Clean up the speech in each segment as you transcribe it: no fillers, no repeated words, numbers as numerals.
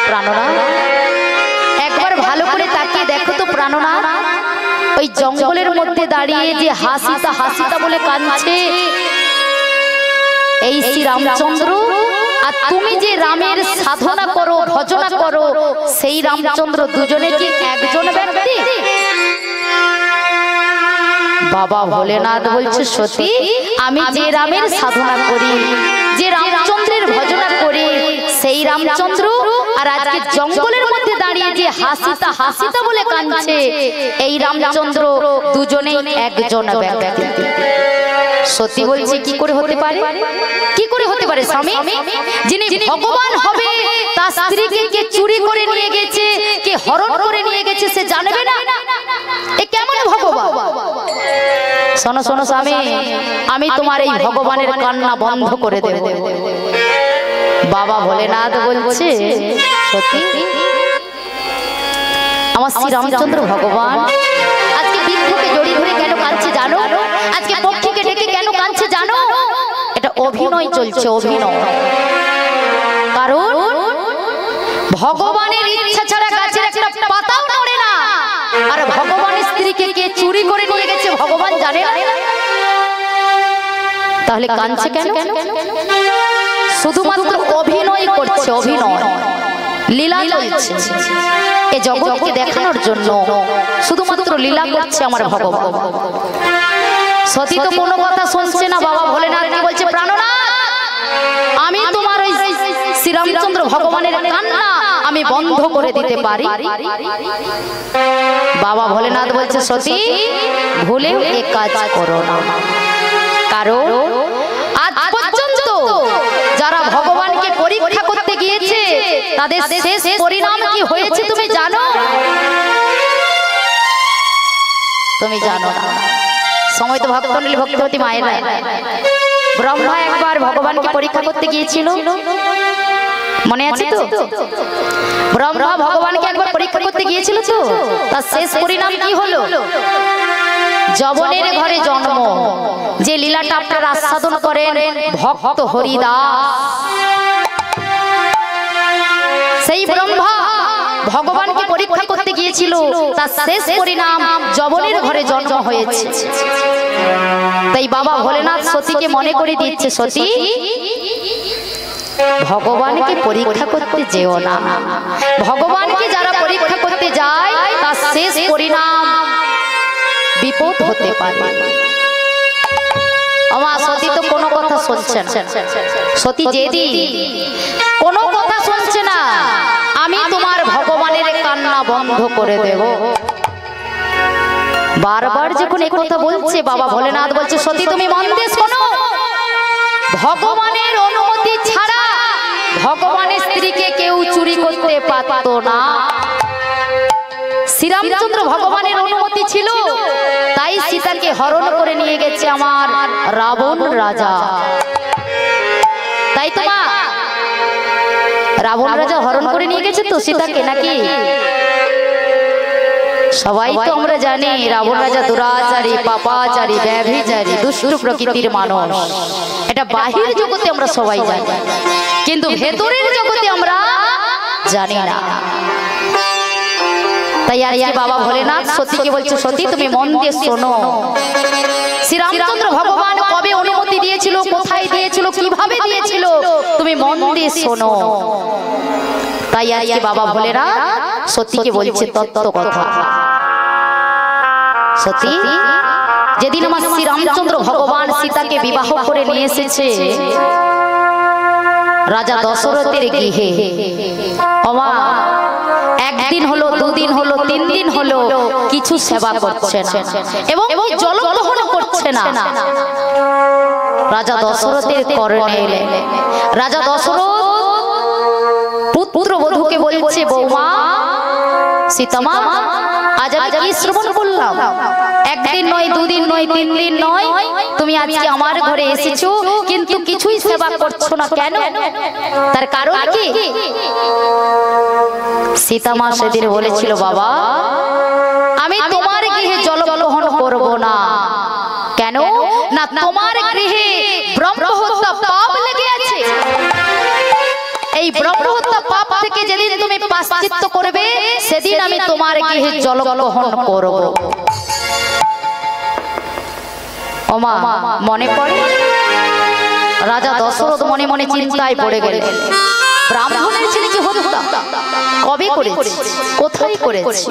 প্রাণনাথ একবার ভালো করে তাকিয়ে দেখো তো প্রাণনাথ, ওই জঙ্গলের মধ্যে দাঁড়িয়ে যে হাসিতা হাসিতা বলে কাঁদছে এই শ্রী রামচন্দ্র, আর তুমি যে রামের সাধনা করো ভজনা করো সেই রামচন্দ্র দুজনে কি একজন ব্যক্তি? বাবা ভোলেনাথ বলছে সতী, আমি যে রামের সাধনা করি, যে রামচন্দ্রের ভজনা করি সেই রামচন্দ্র, আর আজকে জঙ্গলের মধ্যে দাঁড়িয়ে যে হাসিতা হাসিতা বলে কাঁদছে এই রামচন্দ্র দুজনেই একজন ব্যক্তি। সতী বলছে কি করে হতে পারে, কি করে হতে পারে স্বামী? যিনি ভগবান হবে তার স্ত্রীকে কে চুরি করে নিয়ে গেছে, কে হরণ করে নিয়ে গেছে সে জানবে না? এ কেমন ভগবান? শোনো শোনো স্বামী, আমি তোমার এই ভগবানের কান্না বন্ধ করে দেব। বাবা ভোলেনাথ বলছে সত্যি আমার শ্রী রামচন্দ্র ভগবান আজকে বৃক্ষকে জড়ি ধরে কেন কাঁদছে জানো? আজকে পক্ষীকে ডেকে কেন কাঁদছে জানো? এটা অভিনয় চলছে, অভিনয়। কারণ ভগবানের ইচ্ছা ছাড়া গাছের একটা পাতাও নড়ে না, আর ভগবানের স্ত্রীকে কে চুরি করে নিয়ে গেছে ভগবান জানে না, তাহলে কাঁদছে কেন? শুধুমাত্র অভিনয় করছে, অভিনয় লীলা চলছে এই জগৎকে দেখানোর জন্য, শুধুমাত্র লীলা করছে আমার ভগবান। সতী তো কোনো কথা শুনছে না। বাবা ভোলেনাথকে বলছে প্রাণনাথ, আমি তোমার ওই শ্রী রামচন্দ্র ভগবানের কান্না আমি বন্ধ করে দিতে পারি। বাবা ভোলেনাথ বলছে সতী ভুলেও এ কাজ করো না, কারণ আজ পর্যন্ত যারা ভগবানকে পরীক্ষা করতে গিয়েছে তাদের শেষ পরিণাম কি হয়েছে তুমি জানো? তুমি জানো না। সময় তো ভক্তবতী মায়েরা, ব্রহ্মা একবার ভগবানকে পরীক্ষা করতে গিয়েছিল, মনে আছে তো? ব্রহ্মা ভগবানকে একবার পরীক্ষা করতে গিয়েছিল তো, তার শেষ পরিণাম কি হলো? যবনের ঘরে জন্ম, যে লীলাটা আপনারা আস্বাদন করেন ভক্ত হরিদাস, সেই ব্রহ্মা ভগবানকে পরীক্ষা করতে গিয়েছিল, তার শেষ পরিণাম যবনের ঘরে জন্ম হয়েছে। তাই বাবা ভোলেনাথ সতীকে মনে করে দিচ্ছে সতী ভগবানকে পরীক্ষা করতে যেও না, ভগবানকে যারা পরীক্ষা করতে যায় তার শেষ পরিণাম বিপদ হতে পারে। আমার সতী তো কোনো কথা শুনছে না। সতী যেদিন কোনো কথা শুনছে না, আমি তোমার ভগবানের কান্না বন্ধ করে দেব। বারবার যখন এই কথা বলছে বাবা ভোলেনাথ বলছে সতী তুমি মন দিয়ে শোনো, ভগবানের অনুমতি ছাড়া ভগবানের স্ত্রীকে কেউ চুরি করতে পারতো না। শ্রীরামচন্দ্র ভগবানের অনুমতি ছিল, তাই সীতাকে হরণ করে নিয়ে গেছে আমার রাবণ রাজা। তাই তো মা, রাবণ রাজা হরণ করে নিয়ে গেছে তো সীতাকে নাকি? সবাই তো আমরা জানি রাবণ রাজা দুরাচারী, পাপাচারী, ব্যভিচারী, দুষ্ট প্রকৃতির মানুষ। এটা বাহির জগতে আমরা সবাই জানি, কিন্তু ভেতরের জগতে আমরা জানি না। তাই আজকে বাবা ভোলেনাথ সতীকে বলছে সতী তুমি মন দিয়ে শোনো, শ্রীরামচন্দ্র ভগবান কবে অনুমতি দিয়েছিল, কোথায় দিয়েছিল, কিভাবে দিয়েছিল, তুমি মন দিয়ে শোনো। তাই আজকে বাবা ভোলেনাথ সতীকে বলছে তত্ত্ব কথা। সতী যেদিন আমার শ্রীরামচন্দ্র ভগবান সীতাকে বিবাহ করে নিয়ে এসেছে রাজা দশরথের গৃহে, ওমা একদিন হলো, দুদিন হলো, 3 দিন হলো কিছু সেবা করছে না এবং জল গ্রহণ করছে না। রাজা দশরথের করণে এলেন। রাজা দশরথ পুত্র বধূকে বলছে বৌমা সীতামা, আজ আমি কি শ্রবণ করলাম, একদিন নয়, দুদিন নয়, 3 দিন নয়, তুমি আজকে আমার ঘরে এসেছো কিন্তু কিছুই সেবা করছো না কেন? তার কারণ কি? সীতামা সেদিন বলেছিল বাবা আমি তোমার গৃহে জল গ্রহণ করব না। কেন না? তোমার গৃহে ব্রহ্মহত্যা পাপ লেগে আছে। এই ব্রহ্মহত্যা পাপ থেকে যেদিন তুমি প্রায়শ্চিত্ত করবে সেদিন আমি তোমার গৃহে জলগ্রহণ করব। ওমা মনে পড়ে রাজা দশরথ মনে মনে চিন্তায় পড়ে গেলেন। ব্রাহ্মণের ছেলেকে হত্যা কবে করেছে, কোথায় করেছে?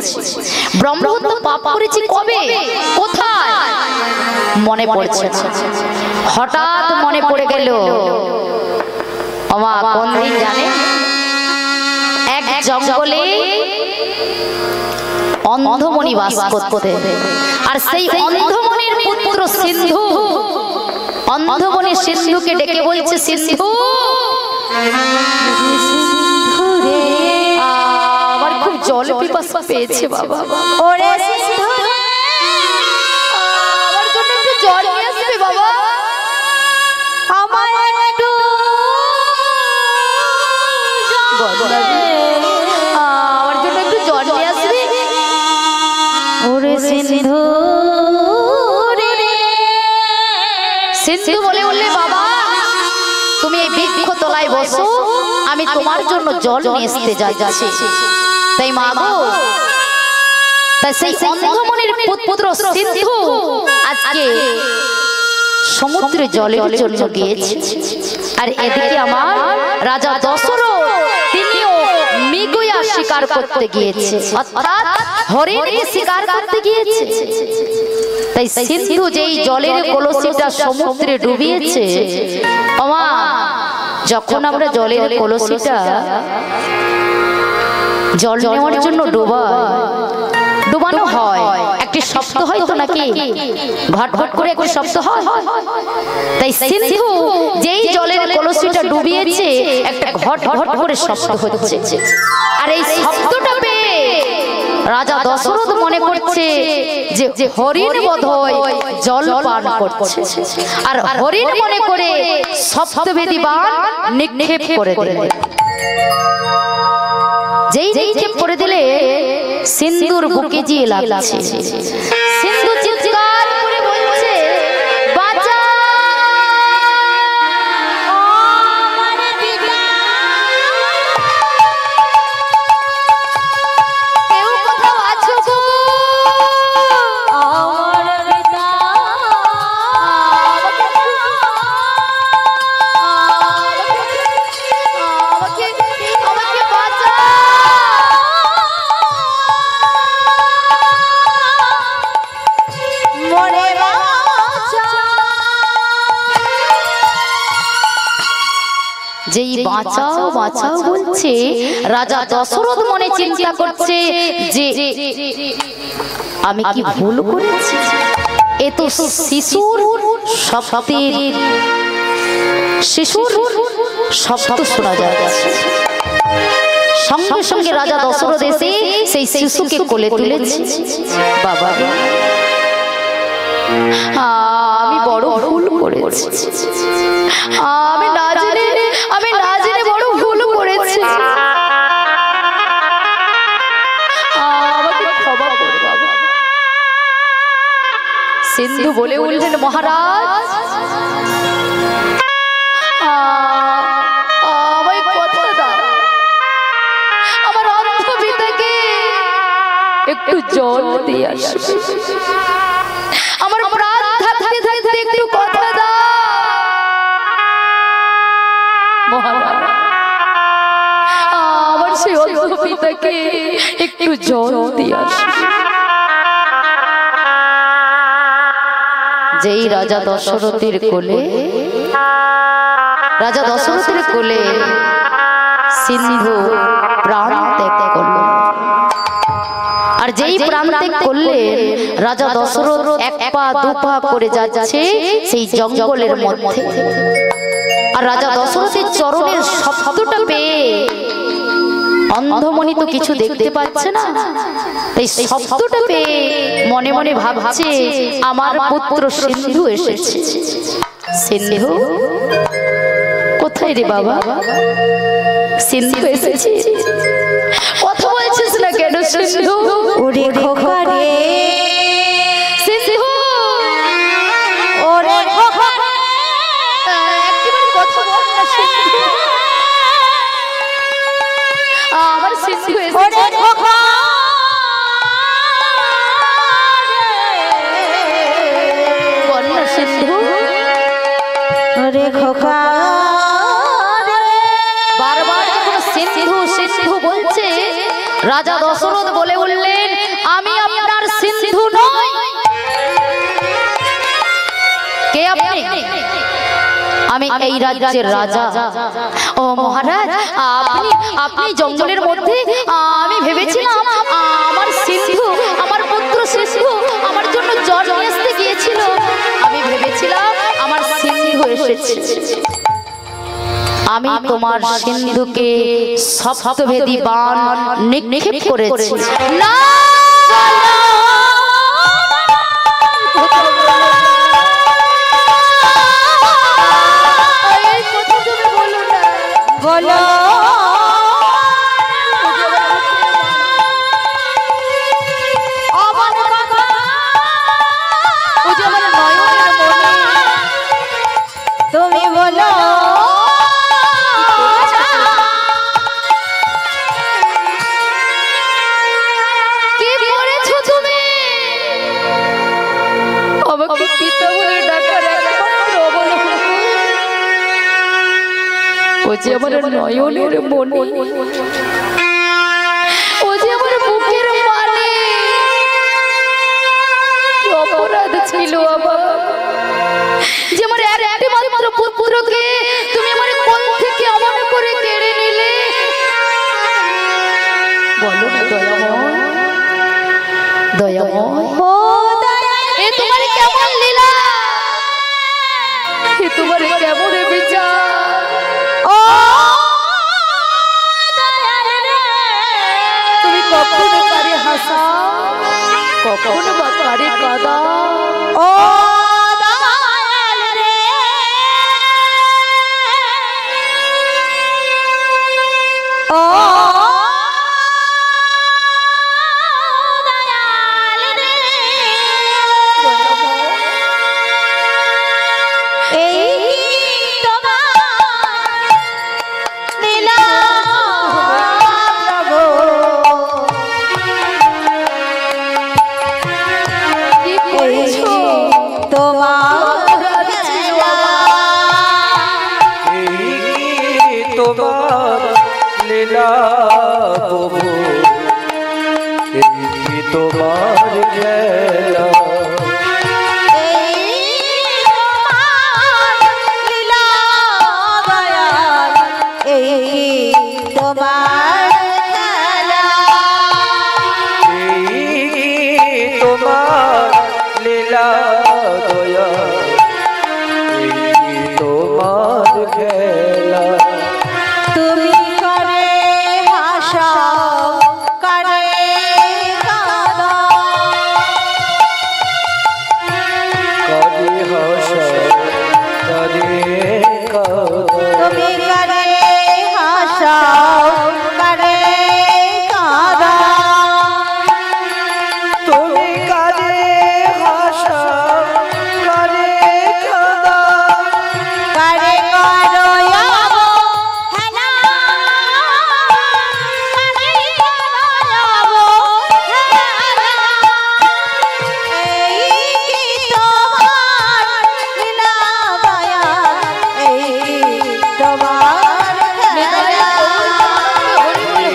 ব্রহ্মহত্যা পাপ করেছে কবে, কোথায়? মনে পড়ছে না। হঠাৎ মনে পড়ে গেল ওমা কোন দিন জানে? এক জঙ্গলে অন্ধমণি বাস করতে, আর সেই অন্ধমণির পুত্র সিন্ধু অন্ধমণি সিন্ধুকে ডেকে বলছে, সিন্ধু আমার খুব জল পিপাসা পেয়েছে বাবা, ওরে সিন্ধু আমার জন্য একটু জল নিয়ে আসবে বাবা, আমার একটু আমার জন্য একটু জল নিয়ে আসবে। ওরে সিন্ধু সিন্ধু বলে বললে, বাবা তুমি এই বৃক্ষ তলায় বসো, আমি তোমার জন্য জল নিয়ে আসতে যাচ্ছি। তাই মা গো, তাই সেই অন্ধমণির পুত্র সিন্ধু আজকে সমুদ্রে জলের জন্য গিয়েছে। আর এদিকে আমার রাজা দশরথ তিনিও মৃগয়া শিকার করতে গিয়েছে, অর্থাৎ হরিণকে শিকার করতে গিয়েছে। তাই সিন্ধু যেই জলের কলসিটা সমুদ্রে ডুবিয়েছে, ওমা যখন আমরা জলের কলসিটা জল নেওয়ার জন্য ডুবানো হয়, একটি শব্দ হয় তো নাকি, ঘট ঘট করে একটি শব্দ হয়। তাই সিন্ধু যেই জলের কলসিটা ডুবিয়েছে একটা ঘট ঘট করে শব্দ হচ্ছে। আর এই শব্দটা পেয়ে রাজা দশরথ মনে করছে যে হরিণ বোধহয় জল পান করছে, আর হরিণ মনে করে শব্দভেদী বাণ নিক্ষেপ করে দিলেন। যেই নিক্ষেপ করে দিলে সিন্ধুর বুকে গিয়ে লাগছে। সিন্ধু চিৎকার করে বলছে, বাঁচা আমার পিতা, কেউ কোথাও আছো গো আমার পিতা, আমাকে বাঁচা। যেই বাঁচাও বাঁচাও বলছে, রাজা দশরথ মনে চিন্তা করছে যে আমি কি ভুল করেছি, এ তো শিশুর শব্দ শোনা যাচ্ছে। সঙ্গে সঙ্গে রাজা দশরথ এসে সেই শিশুকে কোলে তুলেছে। বাবা আমি বড় ভুল করেছি, আমি না জেনে বড় ভুল করেছি, আমাকে ক্ষমা করো বাবা। সিন্ধু বলে উঠলেন, মহারাজ আমায় কথা দাও, আমার অন্ধ পিতাকে একটু জল দিয়ে আসবে, আমার প্রাণ থাকতে থাকতে একটু কথা দাও মহারাজ, আমার সেই অন্ধ পিতাকে একটু জল দিয়ে আসবে। যেই রাজা দশরথের কোলে সিন্ধু প্রাণ ত্যাগ করল। আর যেই প্রাণ ত্যাগ করলেন, রাজা দশরথ এক পা দু পা করে যাচ্ছে সেই জঙ্গলের মধ্যে। আর রাজা দশরথের চরণের শব্দটা পেয়ে অন্ধমণি তো কিছু দেখতে পাচ্ছে না, এই শব্দটা পেয়ে মনে মনে ভাবছে আমার পুত্র সিন্ধু এসেছে। সিন্ধু কোথায় রে বাবা? সিন্ধু এসেছে, কথা বলছিস না কেন সিন্ধু? ওরে খোকা রে সিন্ধু, ওরে খোকা একবার কথা বল না সিন্ধু। খোকা বারবার যখন সিন্ধু সিন্ধু বলছে রাজা দশরথ বলে উঠলেন আমি আপনার সিন্ধু নই। কে আপনি? আমি এই রাজ্যের রাজা। ও মহারাজ, আপনি আপনি জঙ্গলের মধ্যে আমি ভেবেছিলাম আমার সিন্ধু, আমার পুত্র সিন্ধু আমার জন্য জল নিয়ে আসতে গিয়েছিল। আমি ভেবেছিলাম আমার সিন্ধু এসেছে। আমি তোমার সিন্ধুকে সপ্তভেদী বাণ নিক্ষেপ করেছি। না বলো তুমি বলো কি করেছো তুমি? আমাকে পিতা বলে ডাকার একমাত্র অবলম্বন ও যে আমার নয়নের মনে, ও যে আমার বুকের মানে। কি অপরাধ ছিল আমার যে আমার একটি মাত্র পুত্রকে তুমি আমার কোল থেকে অমন করে কেড়ে নিলে। বলো না দয়াময়, দয়াময় ও দয়াল এ তোমার কেমন লীলা, এ তোমার কেমন বিচার। ও দয়াল রে তুমি কখনো কারে হাসা, কখনো বা কারে কাঁদা। ও দয়াল রে ও দয়াল রে এই তোমার লীলা প্রভু কি করেছো? তোমার লীলা তোমার লীলা প্রভু, এই তোমার খেলা। এই তোমার লীলা দয়াল এই তোমার খেলা এই তোমার লীলা দয়া, এই তোমার খেলা। তুমি করে হাসাও করে কাঁদাও কাঁদে হাসা কাঁদে কাঁদা, তুমি করে হাসাও করে কাঁদাও তুমি কাঁদে হাসা কাঁদে কাঁদা, করে করো যাবো হেলা করে করো যাবো হেলা এই কি তোমার লীলা দয়াল এই তোমার খেলা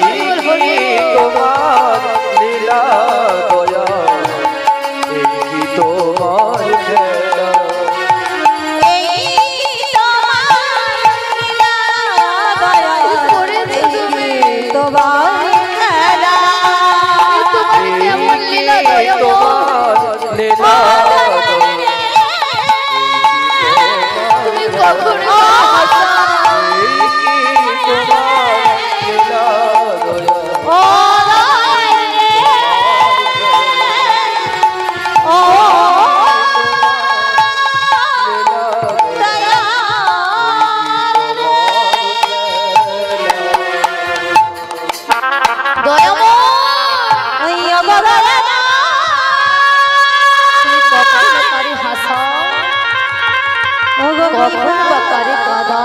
এই তোমার লীলা দয়া, এই তোমার খেলা। এই তোমার লীলা দয়াল করেছো তুমি? তোমার খেলা তোমার কেমন লীলা এই দয়াময়? তোমার লীলা দয়া, তুমি কখনো হাসা, এই তোমার লীলা দয়া। ও দয়াল রে ও দয়াল রে দয়াময় ওই অবদলা তুমি কখনো কারে হাসা, ও গো কখনো বা কারে কাঁদা।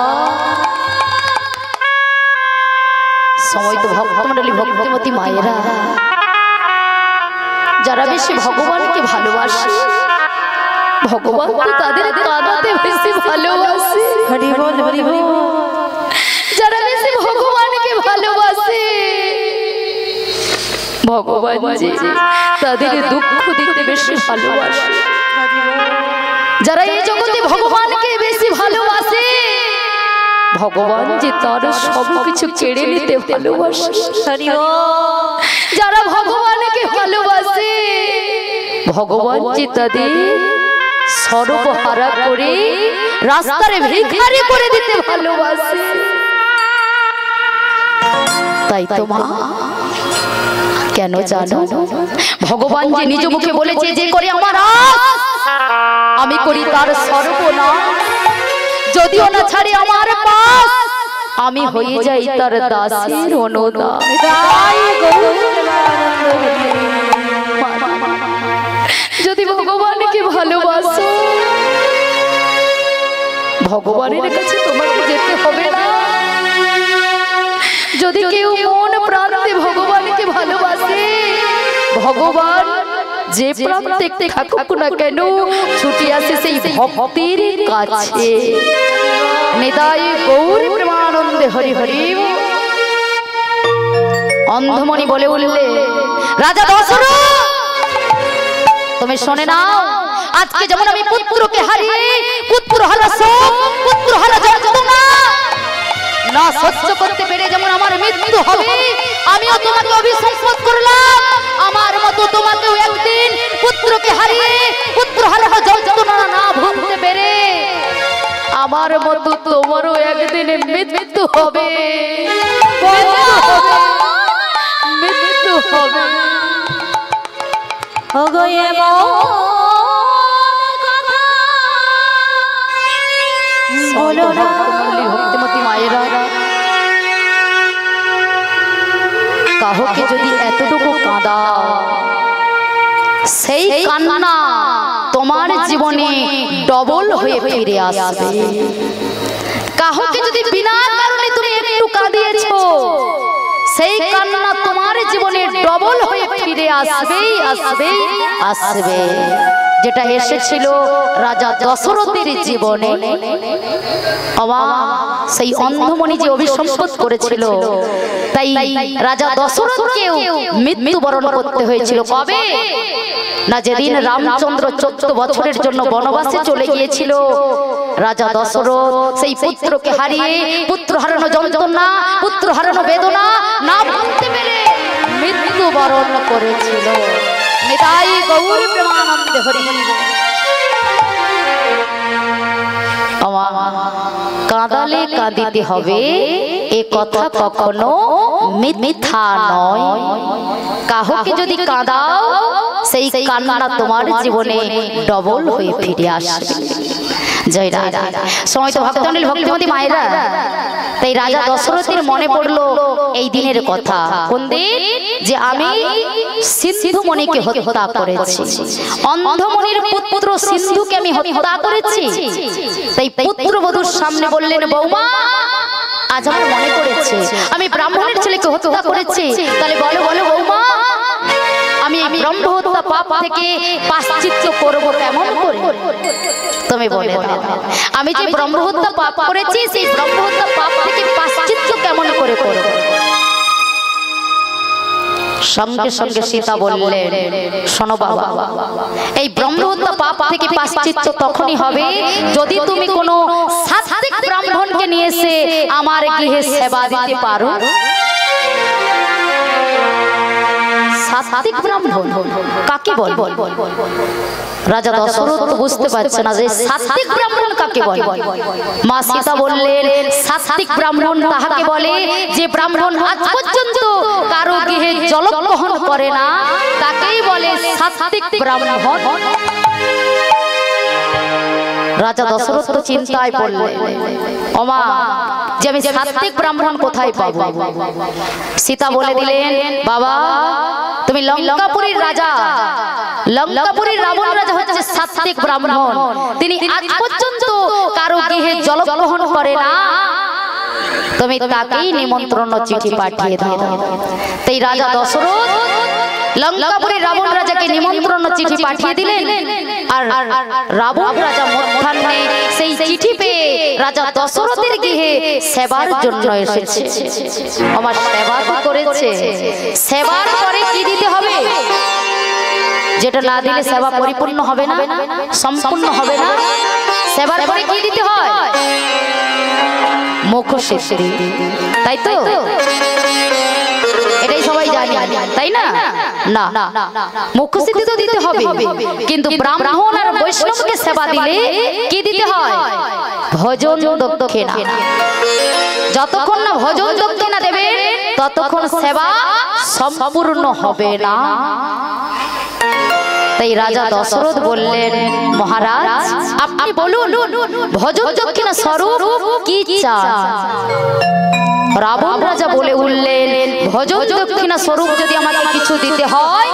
সময় তো ভক্তমণ্ডলী ভক্তিমতী মায়েরা যারা বেশি ভগবানকে ভালোবাসে ভগবান তো তাদের কাঁদাতে বেশি ভালোবাসে। হরি বল হরি বল। যারা বেশি ভগবানকে ভালোবাসে ভগবান জি তাদের দুঃখ দিতে বেশি ভালোবাসে। যারা এই জগতে ভগবানকে বেশি ভালোবাসে ভগবান যে তার সবকিছু কেড়ে নিতে ভালোবাসে। হরি বল। যারা ভগবানকে ভালোবাসে ভগবান যে তাদের সর্বহারা করে রাস্তার ভিখারি করে দিতে ভালোবাসে। তাই তো মা কেন জানো ভগবান যে নিজ মুখে বলেছে যে করে আমার আস আমি করি তার সর্বনাশ, যদিও না ছাড়ে আমার পাশ আমি হয়ে যাই তার দাসের অনুদান। যদি ভগবানকে ভালোবাসো ভগবানের কাছে তোমাকে যেতে হবে না। যদি কেউ মন প্রান্তে ভগবানকে ভালোবাসে ভগবান যে প্রান্তে থাকুক না কেন ছুটে আসে সেই ভক্তির কাছে। নিতাই গৌর প্রেমানন্দে হরি হরি। অন্ধমণি বলে উঠলে রাজা দশরথ তুমি শুনে নাও, আজকে যেমন আমি পুত্রকে হারিয়ে পুত্র হারা শোক পুত্র হারা যন্ত্রণা না সহ্য করতে পেরে যেমন আমার মৃত্যু হবে, আমিও তোমাকে অভিসম্পদ করলাম আমার মতো তোমাকেও একদিন পুত্রকে হারিয়ে পুত্র হারানো যন্ত্রণা না ভুলতে পেরে আমার মতো তোমারও একদিন মৃত্যু হবে, মৃত্যু হবে। ভক্তিমতী মায়েরা কাহকে যদি এতটুকু কাঁদাও সেই কান্না তোমার জীবনে ডবল হয়ে ফিরে আসবে। কাহকে যদি বিনা কারণে তুমি একটু কাঁদিয়েছো সেই কান্না তোমার জীবনে ডবল হয়ে ফিরে আসবেই আসবেই আসবে। যেটা এসেছিল রাজা দশরথের জীবনে সেই অন্ধমণি যে অভিসম্পদ করেছিল তাই রাজা দশরথকেও মৃত্যুবরণ করতে হয়েছিল। কবে না যেদিন রামচন্দ্র 14 বছরের জন্য বনবাসে চলে গিয়েছিল রাজা দশরথ সেই পুত্রকে হারিয়ে পুত্র হারানো যন্ত্রণা পুত্র হারানো বেদনা না ভুলতে পেরে মৃত্যুবরণ করেছিল। নিতাই গৌর প্রেমানন্দে হরি হরি। কাঁদালে কাঁদিতে হবে এ কথা কখনো মিথ্যা নয়। কাহকে যদি কাঁদাও সেই কান্না তোমার জীবনে ডবল হয়ে ফিরে আসবে। জয় রাধা। সময় তো ভক্তমণ্ডলী ভক্তিমতী মায়েরা তাই রাজা দশরথের মনে পড়লো এই দিনের কথা। কোন দিন? যে আমি সিন্ধুমণিকে হত্যা করেছি, অন্ধমণির পুত্র সিন্ধুকে আমি হত্যা করেছি। তাই পুত্রবধূর সামনে বললেন বৌমা আজ আমার মনে পড়েছে আমি ব্রাহ্মণের ছেলেকে হত্যা করেছি। তাহলে বলো বলো বৌমা আমি ব্রহ্ম হত্যা পাপ থেকে প্রায়শ্চিত্ত করব কেমন করে? তুমি বলে দাও আমি যে ব্রহ্ম হত্যা পাপ করেছি সেই ব্রহ্ম হত্যা পাপ থেকে প্রায়শ্চিত্ত কেমন করে করব? সঙ্গে সঙ্গে সীতা বললেন শোনো বাবা এই ব্রহ্ম হত্যা পাপ থেকে প্রায়শ্চিত্ত তখনই হবে যদি তুমি কোনো সাত্ত্বিক ব্রাহ্মণকে নিয়ে এসে আমার গৃহে সেবা দিতে পারো। সাত্ত্বিক ব্রাহ্মণ কাকে বল? রাজা দশরথ বুঝতে পারছে না যে সাত্ত্বিক ব্রাহ্মণ কাকে বলে। মা সীতা বললেন সাত্ত্বিক ব্রাহ্মণ তাহাকে বলে যে ব্রাহ্মণ আজ পর্যন্ত কারো গৃহে জলগ্রহণ করে না তাকেই বলে সাত্ত্বিক ব্রাহ্মণ। রাজা দশরথ তো চিন্তায় পড়লেন ওমা যে আমি সাত্ত্বিক ব্রাহ্মণ কোথায় পাবো? সীতা বলে দিলেন বাবা তুমি লঙ্কাপুরীর রাজা, লঙ্কাপুরীর রাবণ রাজা হচ্ছে সাত্ত্বিক ব্রাহ্মণ, তিনি আজ পর্যন্ত কারো গৃহে জলগ্রহণ করে না, তুমি তাকেই নিমন্ত্রণ চিঠি পাঠিয়ে দাও। তাই রাজা দশরথ লঙ্কাপুরে রাবণ রাজাকে নিমন্ত্রণ চিঠি পাঠিয়ে দিলেন। আর রাবণ রাজা মধ্যাহ্নে সেই চিঠি পেয়ে রাজা দশরথের গৃহে সেবার জন্য এসেছে। আমার সেবা তো করেছে, সেবার পরে কি দিতে হবে? যেটা না দিলে সেবা পরিপূর্ণ হবে না, সম্পূর্ণ হবে না। সেবার পরে কি দিতে হয়? মুখসিদ্ধি, তাই তো? এটাই সবাই জানি, তাই না? না, মুখসিদ্ধি তো দিতে হবে, কিন্তু ব্রাহ্মণ আর বৈষ্ণবকে সেবা দিলে কি দিতে হয়? ভোজন দক্ষিণা। যতক্ষণ না ভোজন দক্ষিণা দেবে ততক্ষণ সেবা সম্পূর্ণ হবে না। তাই রাজা দশরথ বললেন, মহারাজ আপনি বলুন ভোজন দক্ষিণা স্বরূপ কি চান? রাবণ রাজা বলে উঠলেন, ভোজন দক্ষিণা স্বরূপ যদি আমাকে কিছু দিতে হয়,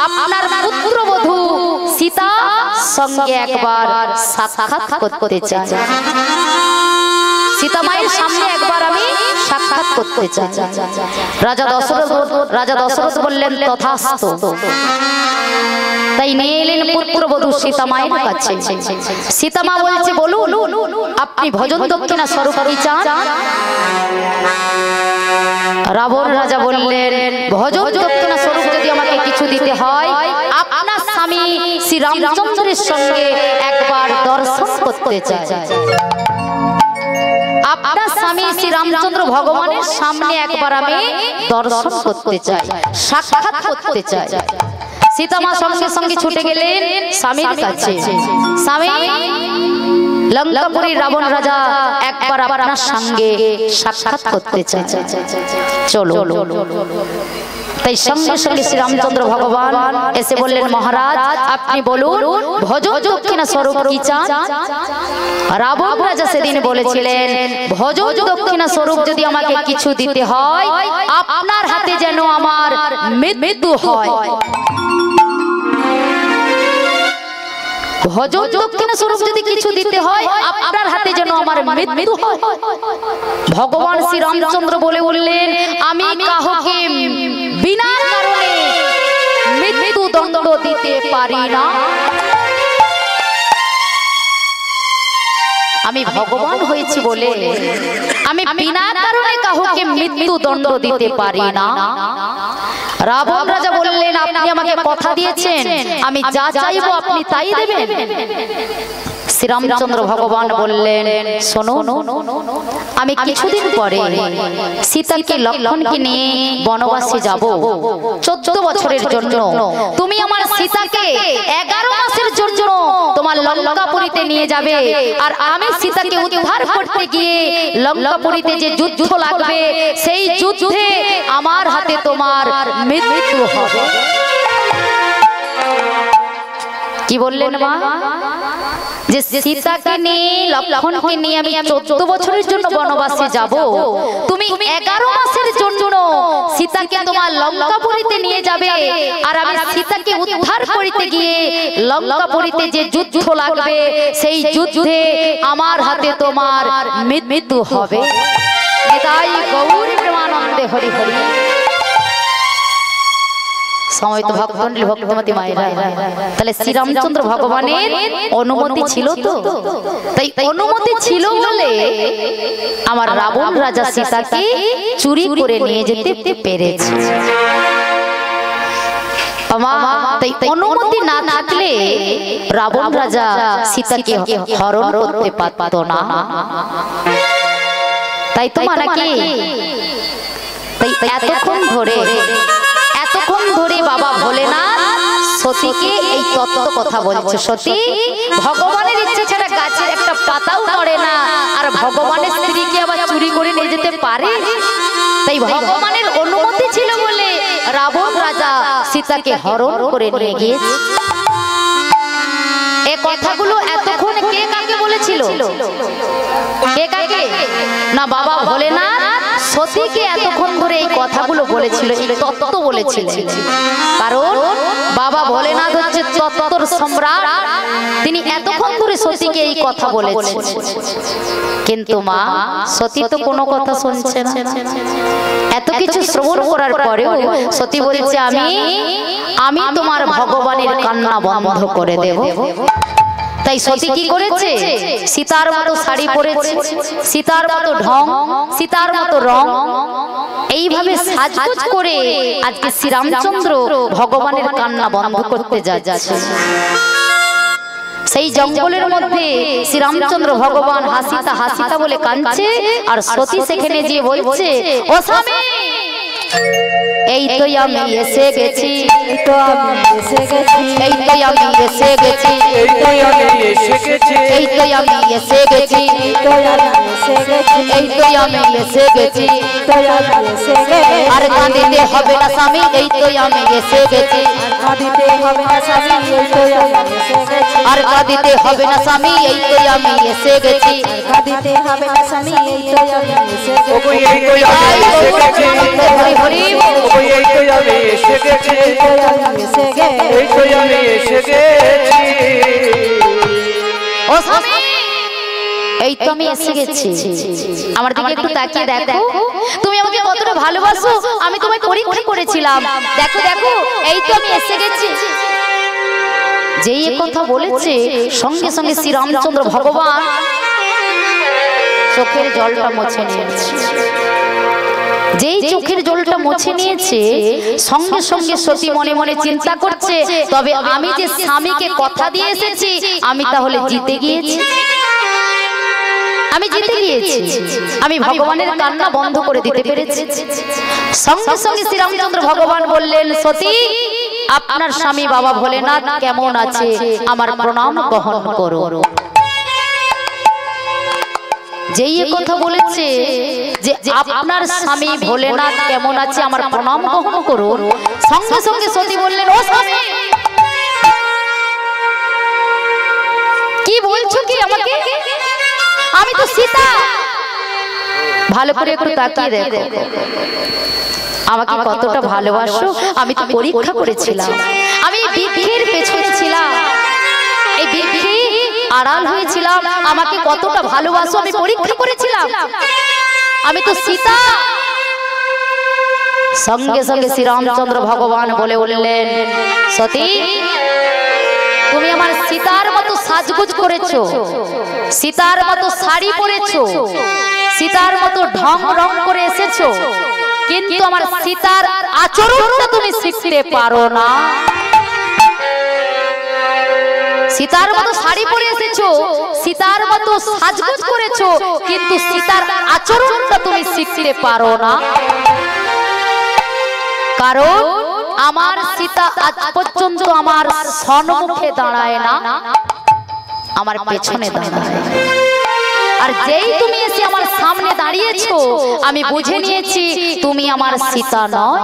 আপনার পুত্রবধূ সীতা সঙ্গে একবার সাক্ষাৎ করতে চাই। সীতা মায়ের সামনে একবার আমি সাক্ষাৎ করতে চাই। রাজা দশরথ বললেন, তথাস্তু। তাই নিয়ে এলেন পুত্রবধূ সীতা মায়ের কাছে। সীতা মা বলছে, বলুন আপনি ভোজন দক্ষিণা স্বরূপ কি চান? রাবণ রাজা বললেন, ভোজন দক্ষিণা স্বরূপ যদি আমাকে কিছু দিতে হয়, আপনার স্বামী শ্রী রামচন্দ্রের সঙ্গে একবার দর্শন করতে চাই। আপনার স্বামী শ্রী রামচন্দ্র ভগবানের সামনে একবার আমি দর্শন করতে চাই, সাক্ষাৎ করতে চাই। সীতা মা সঙ্গে সঙ্গে ছুটে গেলেন স্বামীর কাছে। স্বামী, লঙ্কাপুরী রাবণ রাজা একবার আপনার সঙ্গে সাক্ষাৎ করতে চাই, চলো। তাই সঙ্গে সঙ্গে শ্রী রামচন্দ্র ভগবান এসে বললেন, মহারাজ আপনি বলুন ভোজন দক্ষিণা স্বরূপ কি চান? রাবণ রাজা সেদিন বলেছিলেন, ভোজন দক্ষিণা স্বরূপ যদি আমাকে কিছু দিতে হয়, আপনার হাতে যেন আমার মৃত্যু হয়। ভোজন দক্ষিণা স্বরূপ যদি কিছু দিতে হয়, আপনার হাতে যেন আমার মৃত্যু হয়। ভগবান শ্রী রামচন্দ্র বলে বললেন, আমি কাউকে বিনা কারণে মৃত্যু দণ্ড দিতে পারি না। আমি ভগবান হয়েছি বলে আমি বিনা কারণে কাউকে মৃত্যু দণ্ড দিতে পারি না। রাবণ রাজা বললেন, আপনি আমাকে কথা দিয়েছেন, আমি যা চাইবো আপনি তাই দেবেন। শ্রীরামচন্দ্র ভগবান বললেন, শোনো, আমি কিছুদিন পরে সীতাকে লক্ষ্মণকে নিয়ে বনবাসে যাব 14 বছরের জন্য। তুমি আমার সীতাকে 11 মাসের জন্য তোমার লঙ্কাপুরীতে নিয়ে যাবে। আর আমি সীতাকে উদ্ধার করতে গিয়ে লঙ্কাপুরীতে যে যুদ্ধ লাগবে, সেই যুদ্ধে আমার হাতে তোমার মৃত্যু হবে। কি বললেন মা? যে সীতাকে নিয়ে লক্ষ্মণকে নিয়ে আমি 14 বছরের জন্য বনবাসে যাব, তুমি 11 মাসের জন্য সীতাকে তোমার লঙ্কাপুরীতে নিয়ে যাবে। আর আমি সীতাকে উদ্ধার করতে গিয়ে লঙ্কাপুরীতে যে যুদ্ধ লাগবে, সেই যুদ্ধে আমার হাতে তোমার মৃত্যু হবে। তাই গৌর প্রেমানন্দে হরি হরি। সময় তো ভক্তমণ্ডলী ভক্তমতী মায়েরা, তাহলে শ্রীরামচন্দ্র ভগবানের অনুমতি ছিল তো। তাই অনুমতি ছিল বলে আমার রাবণ রাজা সীতাকে চুরি করে নিয়ে যেতে পেরেছে। তাই অনুমতি না থাকলে রাবণ রাজা সীতাকে হরণ করতে পারত না। তাই তো মানে কি? তাই এতক্ষণ ধরে বাবা ভোলেনাথ সতীকে এই তত্ত্ব কথা বলছে। সতী ভগবানের ইচ্ছে ছাড়া গাছের একটা পাতাও নড়ে না, আর ভগবানের স্ত্রীকে আবার চুরি করে নিয়ে যেতে পারে? তাই ভগবানের অনুমতি ছিল বলে রাবণ রাজা সীতাকে হরণ করে নিয়ে গিয়েছে। এই কথাগুলো এতক্ষণ কে কাকে বলেছিল? কে কাকে? না বাবা ভোলেনাথ সতীকে এতক্ষণ ধরে এই কথাগুলো বলেছিল, এই তত্ত্ব বলেছিলেন, কারণ বাবা ভোলেনাথ হচ্ছে তত্ত্বর সম্রাট। তিনি এতক্ষণ ধরে সতীকে এই কথা বলেছেন, কিন্তু মা সতী তো কোনো কথা শুনছে না। এত কিছু শ্রবণ করার পরেও সতী বলছে আমি তোমার ভগবানের কান্না বন্ধ করে দেব। তাই সতী কি করেছে? সীতার মতো শাড়ি পরেছে, সীতার মতো ঢং, সীতার মতো রং, এইভাবে সাজগোজ করে আজকে শ্রীরামচন্দ্র ভগবানের কান্না বন্ধ করতে যাচ্ছে। সেই জঙ্গলের মধ্যে শ্রীরামচন্দ্র ভগবান হাসিতা হাসিতা বলে কাঁদছে, আর সতী সেখানে গিয়ে বলছে, ও স্বামী, এই তো আমি এসে গেছি, এই তো আমি এসে গেছি, এই তো আমি এসে গেছি, এই তো আমি এসে গেছি, এই তো আমি এসে গেছি, এই তো আমি এসে গেছি, এই তো আমি এসে গেছি, আর কাঁদিতে হবে না স্বামী, এই তো আমি এসে গেছি, কাঁদিতে হবে না স্বামী, এই তো আমি এসে গেছি, আর কাঁদিতে হবে না স্বামী, এই তো আমি এসে গেছি, কাঁদিতে হবে না স্বামী, এই তো আমি এসে গেছি, ওগো এই তো আমি এসে গেছি, এই তো আমি এসে গেছি, এই তো আমি এসে গেছি, এই তো আমি এসে গেছি, ও স্বামী এই তো আমি এসে গেছি। আমার দিকে একটু তাকিয়ে দেখো, তুমি আমাকে কতটা ভালোবাসো, আমি তোমায় পরীক্ষা করেছিলাম, দেখো দেখো এই তো আমি এসে গেছি। যেই এই কথা বলেছে সঙ্গে সঙ্গে শ্রীরামচন্দ্র ভগবান চোখের জলটা মুছে নিয়েছে। যেই চোখের জলটা মুছে নিয়েছে সঙ্গে সঙ্গে সতী মনে মনে চিন্তা করছে, তবে আমি যে স্বামীকে কথা দিয়ে এসেছি, আমি তাহলে জিতে গিয়েছি, আমি জিতে গিয়েছি, আমি ভগবানের কান্না বন্ধ করে দিতে পেরেছি। সঙ্গে সঙ্গে শ্রীরামচন্দ্র ভগবান বললেন, সতী আপনার স্বামী বাবা ভোলেনাথ কেমন আছে আমার প্রণাম গ্রহণ করো। যেই এই কথা বলেছে যে আপনার স্বামী ভোলেনাথ কেমন আছে আমার প্রণাম গ্রহণ করো, সঙ্গে সঙ্গে সতী বললেন, ও স্বামী কি বলছো কি আমাকে? আমি তো সীতা। ভালো করে একটু তাকিয়ে দেখো, আমাকে কতটা ভালোবাসো আমি তো পরীক্ষা করেছিলাম, আমি বৃক্ষের পেছনে ছিলাম, এই বৃক্ষে আড়াল হয়েছিলাম, আমাকে কতটা ভালোবাসো আমি পরীক্ষা করেছিলাম, আমি তো সীতা। সঙ্গে সঙ্গে শ্রীরামচন্দ্র ভগবান বলে উঠলেন, সতী তুমি আমার সীতার মতো সাজগোজ করেছো, সীতার মতো শাড়ি পরেছো, সীতার মতো ঢং রং করে এসেছো, কিন্তু আমার সীতার আচরণটা তুমি শিখতে পারো না। সীতার মতো শাড়ি পরে এসেছো, সীতার মতো সাজগোজ করেছো, কিন্তু সীতার আচরণটা তুমি শিখতে পারো না, কারণ আমার সীতা আজ পর্যন্ত আমার সম্মুখে দাঁড়ায় না, আমার পেছনে দাঁড়ায়। আর যেই তুমি এসে আমার সামনে দাঁড়িয়েছো আমি বুঝে নিয়েছি তুমি আমার সীতা নয়।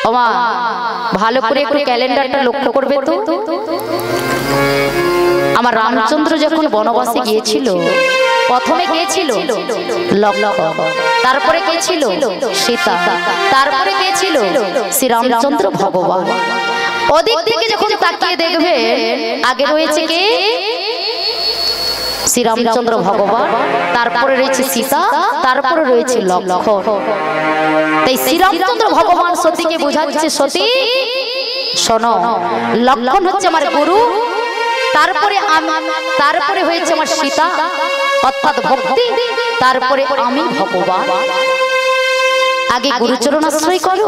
ওমা ভালো করে একটু ক্যালেন্ডারটা লক্ষ্য করবে তো, আমার রামচন্দ্র যখন বনবাসে গিয়েছিল প্রথমে কে ছিল? লক্ষ্মণ, তারপরে কে ছিল? সীতা, তারপরে কে ছিল? শ্রীরামচন্দ্র ভগবান। ওদিক থেকে যখন তাকিয়ে দেখবে আগে রয়েছে কে? শ্রীরামচন্দ্র ভগবান, তারপরে রয়েছে সীতা, তারপরে রয়েছে লক্ষ্মণ। তাই শ্রীরামচন্দ্র ভগবান সতীকে বোঝাচ্ছে, সতী শোনো, লক্ষ্মণ হচ্ছে আমার গুরু, তারপরে হয়েছে আমার সীতা অর্থাৎ ভক্তি, তারপরে আমি ভগবান। আগে গুরুচরণ আশ্রয় করো,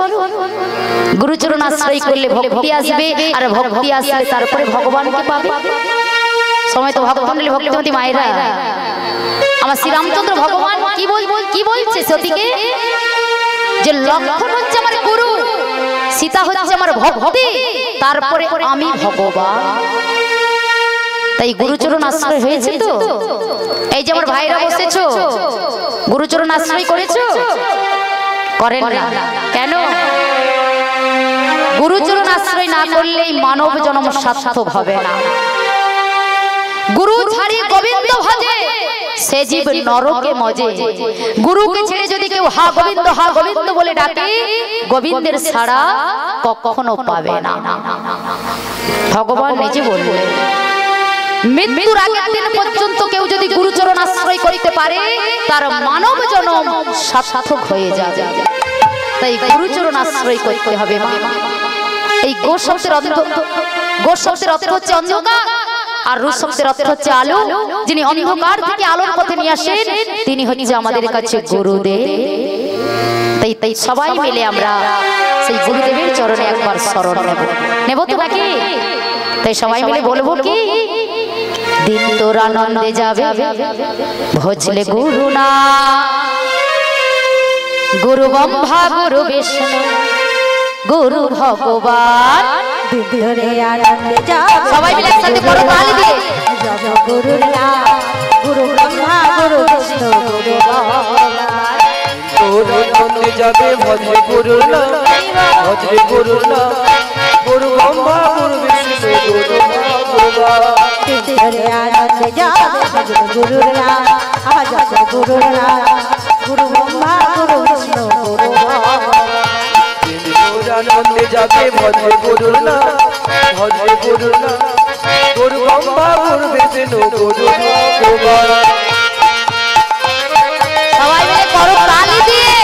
গুরুচরণ আশ্রয় করলে ভক্তি আসবে, আর ভক্তি আসলে তারপরে ভগবানকে পাবে। সময় তো ভক্তমণ্ডলী ভক্তিমতী মায়েরা, আমার শ্রীরামচন্দ্র ভগবান কি বলছে সতীকে, যে লক্ষ্মণ হচ্ছে আমার গুরু, সীতা হচ্ছে আমার ভক্তি, তারপরে আমি ভগবান। তাই গুরুচরণ আশ্রয় হয়েছে তো। এই যে আমার ভাইরা বসেছো, গুরুচরণ আশ্রয় করেছো? করেন না কেন? গুরুচরণ আশ্রয় না করলেই মানব জন্ম সার্থক হবে না। গুরু ছাড়ি গোবিন্দ ভজে সে জীব নরকে মজে। গুরুকে ছেড়ে যদি কেউ হা গোবিন্দ বলে ডাকে, গোবিন্দের ছাড়া কখনো পাবে না। ভগবান নিজে বললেন, মৃত্যুর আগের দিন পর্যন্ত কেউ যদি গুরুচরণ আশ্রয় করতে পারে, তার মানব জন্ম সার্থক হয়ে যাবে। তাই গুরুচরণ আশ্রয় করতে হবে। এই গো শব্দের অর্থ হচ্ছে অন্ধকার, আর রূপ শব্দের অর্থ হচ্ছে আলো। যিনি অন্ধকার থেকে আলোর পথে নিয়ে আসেন, তিনি হচ্ছে আমাদের কাছে গুরুদেব। তাই সবাই মিলে আমরা সেই গুরুদেবের চরণে একবার শরণ নেব তো নাকি? তাই সবাই মিলে বলবো কি, দিন তোর আনন্দে যাবে ভজলে গুরু না, গুরু ব্রহ্মা গুরু বিষ্ণু গুরু ভগবান। দিন ধরে আনন্দে যাবে, সবাই মিলে একসাথে করো তালি দিয়ে, গুরু না, গুরু ব্রহ্মা গুরু বিষ্ণু গুরু ভগবান। তোর আনন্দে যাবে ভজরে গুরু না, ভজরে গুরু না, গুরু ব্রহ্মা গুরু বিষ্ণু গুরু ভগবান। দিন ধরে আনন্দে যাবে গুরু না, গুরু না, গুরু ব্রহ্মা গুরু বিষ্ণু গুরু ভগবান। তোর আনন্দে যাবে ভজরে গুরু না, ভজরে গুরু না, গুরু ব্রহ্মা গুরু বিষ্ণু গুরু ভগবান। সবাই মিলে করো তালি দিয়ে।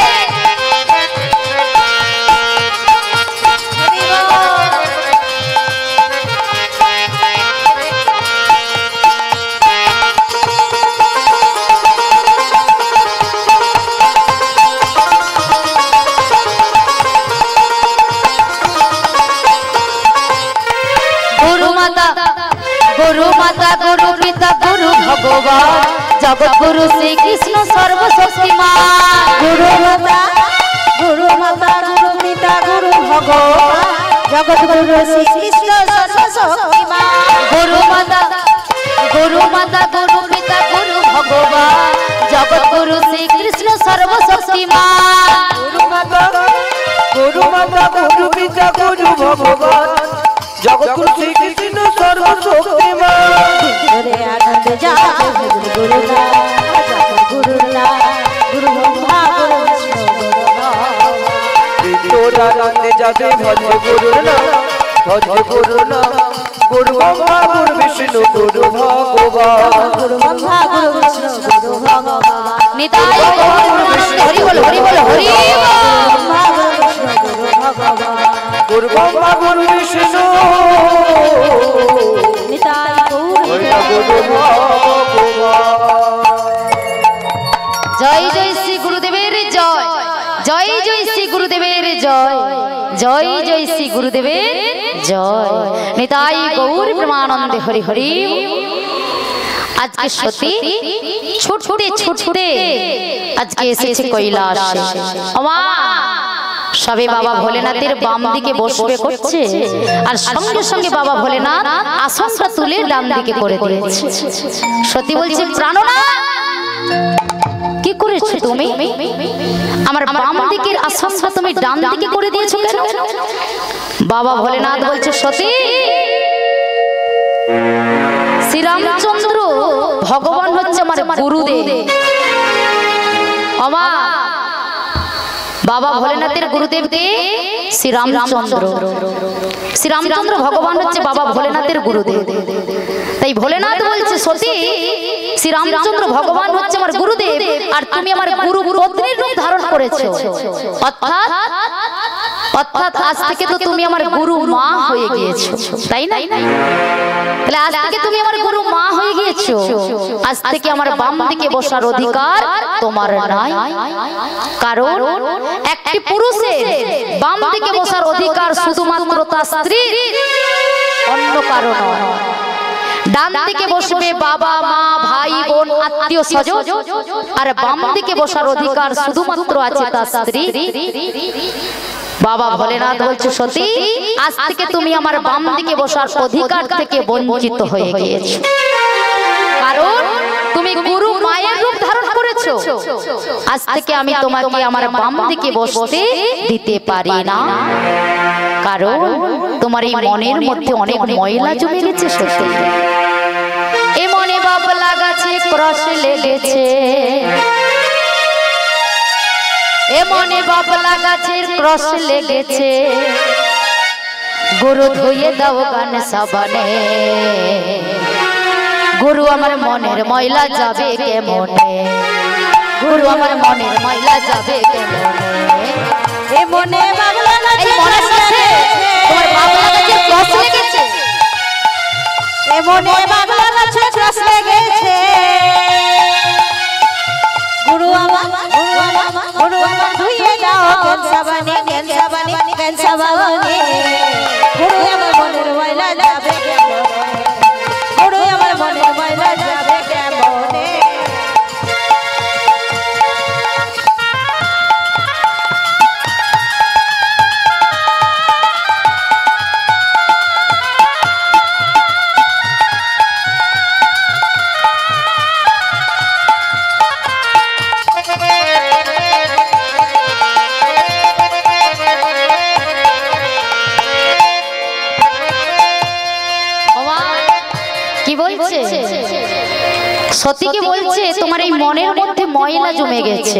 गुरु माता गुरु पिता गुरु भगवान, जगत गुरु श्री कृष्ण सर्वशक्तिमान। गुरु माता गुरु पिता गुरु भगवान, जगत गुरु श्री कृष्ण सर्वशक्तिमान। गुरु माता गुरु पिता गुरु भगवान, जगत गुरु श्री कृष्ण सर्वशक्तिमान। गुरु पिता गुरु भगवान, जगत गुरु श्री कृष्ण सर्वशक्तिमान। धरे आनंद जावे गुरु ना, गुरु ना, गुरु ब्रह्मा गुरु विष्णु गुरु भगवान। তোর আনন্দে যাবে ভজরে গুরু না, ভজরে গুরু না, গুরু ব্রহ্মা গুরু বিষ্ণু গুরু ভগবান। गुरु ब्रह्मा गुरु विष्णु गुरु भगवान। निताय हरि बोल हरि बोल हरि बोल। ब्रह्मा गुरु विष्णु गुरु भगवान। गुरु ब्रह्मा गुरु विष्णु निताय गुरु भगवान। जय जय श्री गुरुदेवेर जय, जय जय श्री गुरुदेवेर जय, जय जय श्री गुरुदेवेर जय। निताई गौर प्रेमानंदे हरि हरि। আজকে সত্যি ছুটতে আজকে এসেছে কৈলাসে। ওমা সবে বাবা ভোলেনাথের বাম দিকে বসবে করছে, আর সঙ্গে সঙ্গে বাবা ভোলেনাথ আসনটা তুলে ডান দিকে করে দিয়েছে। সত্যি বলছে প্রাণনা, কি করেছো তুমি? আমার বাম দিকের আসনটা তুমি ডান দিকে করে দিয়েছো কেন? বাবা ভোলেনাথ বলছে সতী, শ্রীরামচন্দ্র ভগবান হচ্ছে আমার গুরুদেব। আমা বাবা ভোলেনাথের গুরুদেব কে? শ্রীরামচন্দ্র। শ্রীরামচন্দ্র ভগবান হচ্ছে বাবা ভোলেনাথের গুরুদেব। তাই ভোলেনাথ বলছে সতী, শ্রীরামচন্দ্র ভগবান হচ্ছে আমার গুরুদেব, আর তুমি আমার গুরু পত্নীর রূপ ধারণ করেছো। অর্থাৎ আজ থেকে তো তুমি আমার গুরু মা হয়ে গিয়েছো, তাই না? তাহলে আজ থেকে তুমি আমার গুরু মা হয়ে গিয়েছো। আজ থেকে আমার বাম দিকে বসার অধিকার তোমার নাই, কারণ একটি পুরুষের বাম দিকে বসার অধিকার শুধুমাত্র তার স্ত্রীর, অন্য কারণ নয়। ডান দিকে বসবে বাবা মা ভাই বোন আত্মীয় স্বজন, আর বাম দিকে বসার অধিকার শুধুমাত্র আছে তার স্ত্রী। বাবা ভোলেনাথ বলছে সতী, আজ থেকে তুমি আমার বাম দিকে বসার অধিকার থেকে বঞ্চিত হয়ে গিয়েছো, কারণ তুমি গুরু মায়ের রূপ ধারণ করেছো। আজ থেকে আমি তোমাকে আমার বাম দিকে বসতে দিতে পারি না, কারণ তোমার এই মনের মধ্যে অনেক ময়লা জমে গেছে। সত্যি এ মনে বাবলা গাছে ক্রস লেগেছে, এ মনে বাবলা গাছের ক্রস লেগেছে, গুরু ধুয়ে দাও গান সাবানে, গুরু আমার মনের ময়লা যাবে কেমনে, গুরু আমার মনের ময়লা যাবে কেমনে। এ মনে বাবলা এই মনের সাথে তোমার বাবলা গাছের ক্রস লেগেছে, এ মনে বাবলা গাছের ক্রস লেগেছে, গুরু আমার ধুইয়ে দাও জ্ঞান সাবানে, জ্ঞান সাবানে, জ্ঞান সাবানে, গুরু আমার মনের ময়লা যাবে কেমনে, গুরু আমার মনের ময়লা যাবে কেমনে। সতীকে বলছে তোমার এই মনের মধ্যে ময়লা জমে গেছে,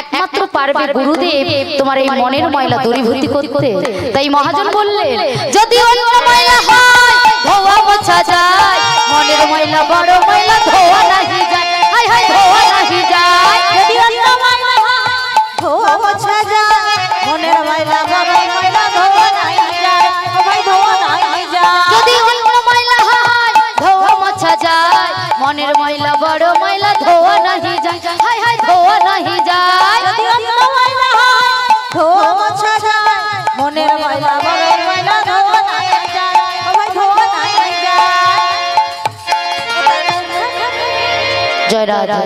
একমাত্র পারবে গুরুদেব তোমার এই মনের ময়লা দূরীভূত করতে। তাই মহাজন বললেন যদি অন্য ময়লা হয় ধোয়া মোছা যায়, মনের ময়লা বড় ময়লা ধোয়া নাহি যায়, হায় হায় ধোয়া নাহি যায়। যদি অন্য ময়লা হয় ধোয়া মোছা যায়, মনের ময়লা বড় ময়লা ধোয়া নাহি যায়, ও ভাই ধোয়া নাহি যায়। যদি অন্য ময়লা হয় ধোয়া মোছা যায়, মনের ময়লা বড় ময়লা ধোয়া নাহি যায়, হায় হায় ধোয়া নাহি যায়। যদি অন্য ময়লা হয় ধোয়া মোছা যায়, মনের ময়লা বড় ময়লা ধোয়া নাহি যায়, ও ভাই ধোয়া নাহি যায়। জয় রাধা।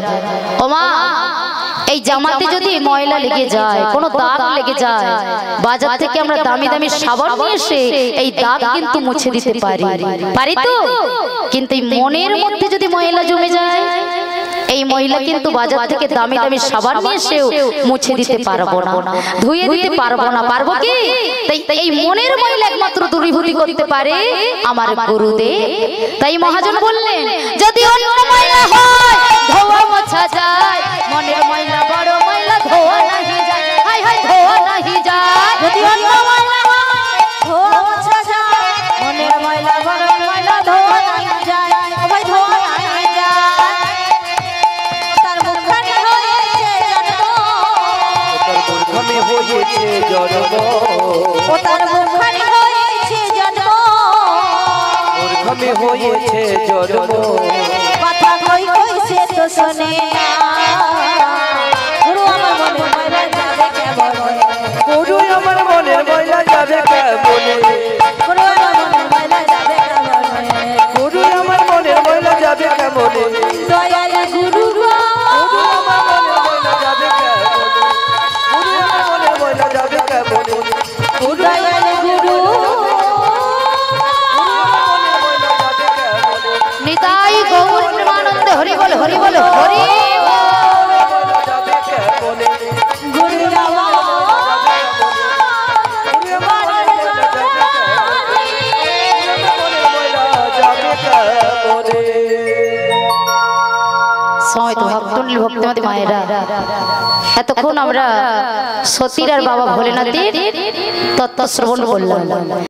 ও মা, এই জামাতে যদি ময়লা লেগে যায়, কোনো দাগ লেগে যায়, বাজার থেকে আমরা দামি দামি সাবান নিয়ে এসে এই দাগ কিন্তু মুছে দিতে পারি, পারি তো? কিন্তু এই মনের মধ্যে যদি ময়লা জমে যায়, এই ময়লা কিন্তু বাজার থেকে দামি দামি সাবান নিয়ে এসেও মুছে দিতে পারবো না, ধুয়ে দিতে পারবো না, পারবো কি? তাই এই মনের ময়লা একমাত্র দূরীভূত করতে পারে আমার গুরুদেব। তাই মহাজন বললেন যদি অন্য ময়লা হয় ধোয়া মোছা যায়, মনের ময়লা বড় ময়লা ধোয়া নাহি যায়, হায় হায় ধোয়া নাহি যায়। যদি অন্য ময়লা হয় ধোয়া মোছা যায়, মনের ময়লা বড় ময়লা ধোয়া নাহি যায়, ও ভাই ধোয়া নাহি যায়। তার মুখখানি হয়েছে জন্ম, তার মূর্ধমে হয়েছে জন্ম, ও তার মুখখানি হয়েছে জন্ম, মূর্ধমে হয়েছে জন্ম, কথা কই কই সে তো শোনে না, গুরু আমার মনের ময়লা যাবে কেমনে, গুরু আমার মনের ময়লা যাবে কেমনে, গুরু আমার মনের ময়লা যাবে কেমনে, গুরু আমার মনের ময়লা যাবে কেমনে, দয়াল গুরু গো, গুরু আমার মনের ময়লা যাবে কেমনে, গুরু আমার মনের ময়লা যাবে কেমনে, গুরু দয়াল গুরু, আমার মনের ময়লা যাবে কেমনে, নিতাই গৌর প্রেমানন্দে হরি বল হরি বল হরি বল। ময়লা যাবে কেমনে, গুরু রামা গুরু আমার মনের ময়লা যাবে কেমনে, মনের ময়লা যাবে কেমনে। সময় তো ভক্তনীল ভক্তিমতী মায়েরা, এতক্ষণ আমরা সতীর আর বাবা ভোলেনাথের তত্ত্ব শ্রবণ করলাম।